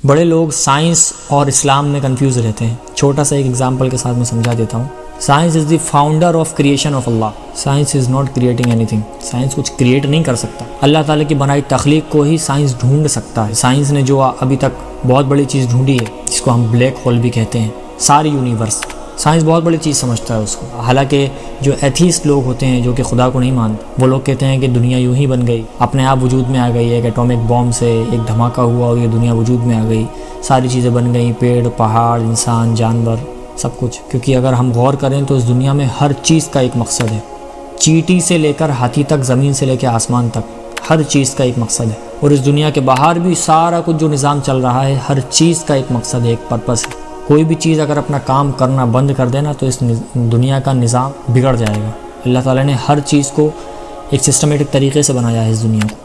بڑے لوگ سائنس اور اسلام میں کنفیوز رہتے ہیں. چھوٹا سا ایک ایگزامپل کے ساتھ میں سمجھا دیتا ہوں. Science is the founder of creation of Allah. Science is not creating any thing. Science کچھ کریٹ نہیں کر سکتا. اللہ تعالیٰ کی بنائی تخلیق کو ہی سائنس ڈھونڈ سکتا ہے. سائنس نے جو ابھی تک بہت بڑی چیز ڈھونڈی ہے جس کو ہم بلیک ہول بھی کہتے ہیں، ساری یونیورس، سائنس بہت بڑی چیز سمجھتا ہے اس کو. حالانکہ جو ایتھیسٹ لوگ ہوتے ہیں جو کہ خدا کو نہیں مانتے، وہ لوگ کہتے ہیں کہ دنیا یوں ہی بن گئی، اپنے آپ وجود میں آ گئی. ایک ایٹامک بام سے ایک دھماکہ ہوا اور یہ دنیا وجود میں آ گئی، ساری چیزیں بن گئیں، پیڑ پہاڑ انسان جانور سب کچھ. کیونکہ اگر ہم غور کریں تو اس دنیا میں ہر چیز کا ایک مقصد ہے. چیٹی سے لے کر ہاتھی تک، زمین سے لے کے آسمان تک، ہر چیز کا ایک مقصد ہے. اور اس دنیا کے باہر بھی سارا کچھ جو نظام چل رہا ہے، ہر چیز کا ایک مقصد ہے، ایک پرپس ہے. کوئی بھی چیز اگر اپنا کام کرنا بند کر دینا تو اس دنیا کا نظام بگڑ جائے گا. اللہ تعالیٰ نے ہر چیز کو ایک سسٹمیٹک طریقے سے بنایا ہے اس دنیا کو.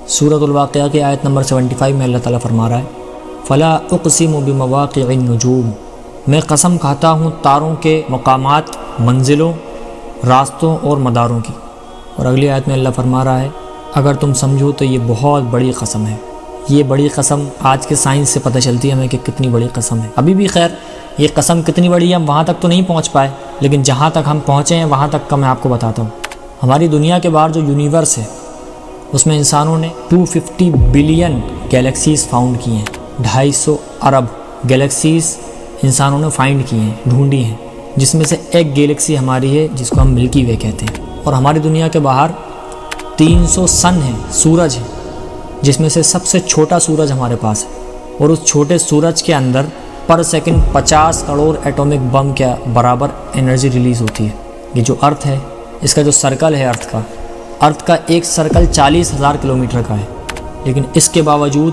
سورۃ الواقعہ کی آیت نمبر 75 میں اللہ تعالیٰ فرما رہا ہے فَلَا أُقْسِمُ بِمَوَاقِعِ النُّجُومِ. میں قسم کھاتا ہوں تاروں کے مقامات، منزلوں، راستوں اور مداروں کی. اور اگلی آیت میں اللہ فرما رہا ہے اگر تم سمجھو تو یہ بہت بڑی قسم ہے. یہ بڑی قسم آج کے سائنس سے پتہ چلتی ہے ہمیں کہ کتنی بڑی قسم ہے. ابھی بھی خیر یہ قسم کتنی بڑی ہے ہم وہاں تک تو نہیں پہنچ پائے، لیکن جہاں تک ہم پہنچے ہیں وہاں تک کا میں آپ کو بتاتا ہوں. ہماری دنیا کے باہر جو یونیورس ہے اس میں انسانوں نے 250 بلین گیلیکسیز فاؤنڈ کی ہیں. 250 ارب گیلیکسیز انسانوں نے فائنڈ کی ہیں، ڈھونڈی ہیں، جس میں سے ایک گیلیکسی ہماری ہے جس کو ہم ملکی وے کہتے ہیں. اور ہماری دنیا کے باہر 300 سن ہیں، سورج ہیں، جس میں سے سب سے چھوٹا سورج ہمارے پاس ہے. اور اس چھوٹے سورج کے اندر پر سیکنڈ 50 کروڑ ایٹامک بم کے برابر انرجی ریلیز ہوتی ہے. یہ جو ارتھ ہے، اس کا جو سرکل ہے ارتھ کا ایک سرکل 40,000 کلومیٹر کا ہے. لیکن اس کے باوجود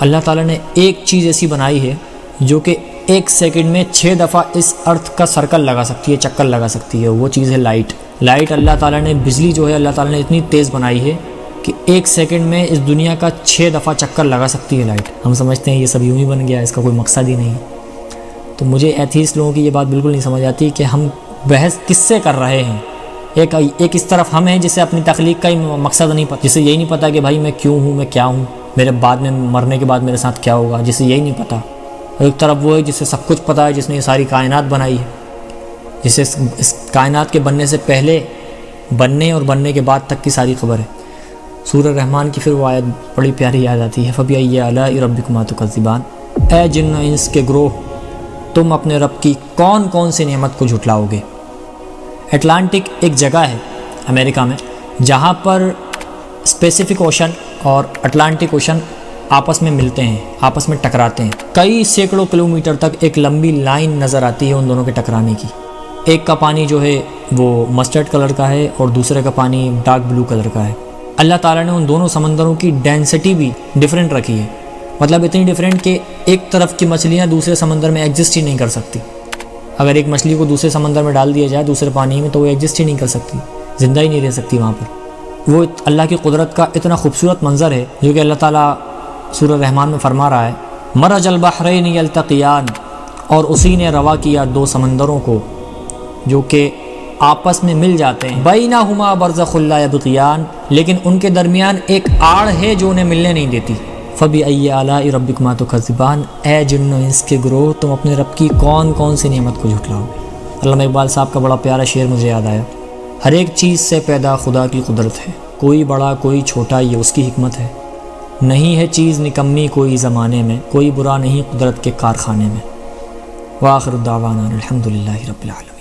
اللہ تعالیٰ نے ایک چیز ایسی بنائی ہے جو کہ ایک سیکنڈ میں 6 دفعہ اس ارتھ کا سرکل لگا سکتی ہے، چکر لگا سکتی ہے. وہ چیز ہے لائٹ. اللہ تعالیٰ نے بجلی جو ہے اللہ تعالیٰ نے اتنی تیز بنائی ہے کہ ایک سیکنڈ میں اس دنیا کا 6 دفعہ چکر لگا سکتی ہے لائٹ. ہم سمجھتے ہیں یہ سب یوں ہی بن گیا، اس کا کوئی مقصد ہی نہیں. تو مجھے ایتھیسٹ لوگوں کی یہ بات بالکل نہیں سمجھ آتی کہ ہم بحث کس سے کر رہے ہیں. ایک اس طرف ہم ہیں جسے اپنی تخلیق کا ہی مقصد نہیں پتہ، جسے یہی نہیں پتہ کہ بھائی میں کیوں ہوں، میں کیا ہوں، میرے بعد میں مرنے کے بعد میرے ساتھ کیا ہوگا، جسے یہی نہیں پتہ. اور ایک طرف وہ ہے جسے سب کچھ پتہ ہے، جس نے یہ ساری کائنات بنائی ہے، جسے اس کائنات کے بننے سے پہلے، بننے اور بننے کے بعد تک کی ساری خبر ہے. سورہ رحمان کی پھر وہ آیت بڑی پیاری یاد آتی ہے فَبِأَيِّ آلَاءِ رَبِّكُمَا تُكَذِّبَانِ. اے جن و انس کے گروہ، تم اپنے رب کی کون کون سی نعمت کو جھٹلاؤ گے. اٹلانٹک ایک جگہ ہے امریکہ میں جہاں پر اسپیسیفک اوشن اور اٹلانٹک اوشن آپس میں ملتے ہیں، آپس میں ٹکراتے ہیں. کئی سینکڑوں کلومیٹر تک ایک لمبی لائن نظر آتی ہے ان دونوں کے ٹکرانے کی. ایک کا پانی جو ہے وہ مسٹرڈ کلر کا ہے اور دوسرے کا پانی ڈارک بلو کلر کا ہے. اللہ تعالیٰ نے ان دونوں سمندروں کی ڈینسٹی بھی ڈیفرنٹ رکھی ہے. مطلب اتنی ڈیفرنٹ کہ ایک طرف کی مچھلیاں دوسرے سمندر میں ایگزسٹ ہی نہیں کر سکتی. اگر ایک مچھلی کو دوسرے سمندر میں ڈال دیا جائے دوسرے پانی میں تو وہ ایگزسٹ ہی نہیں کر سکتی، زندہ ہی نہیں رہ سکتی وہاں پر. وہ اللہ کی قدرت کا اتنا خوبصورت منظر ہے جو کہ اللہ تعالیٰ سورہ رحمان میں فرما رہا ہے مرج البحرین یلتقیان، اور اسی نے روا کیا 2 سمندروں کو جو کہ آپس میں مل جاتے ہیں. بینہما برزخ لا یبغیان، لیکن ان کے درمیان ایک آڑ ہے جو انہیں ملنے نہیں دیتی. فَبِأَيِّ آلَاءِ رَبِّكُمَا تُكَذِّبَانِ. اے جن و انس کے گروہ، تم اپنے رب کی کون کون سی نعمت کو جھٹلاؤ گے. علامہ اقبال صاحب کا بڑا پیارا شعر مجھے یاد آیا. ہر ایک چیز سے پیدا خدا کی قدرت ہے، کوئی بڑا کوئی چھوٹا یہ اس کی حکمت ہے. نہیں ہے چیز نکمی کوئی زمانے میں، کوئی برا نہیں قدرت کے کارخانے میں. وآخر الدعوانا الحمدللہ رب العالمین.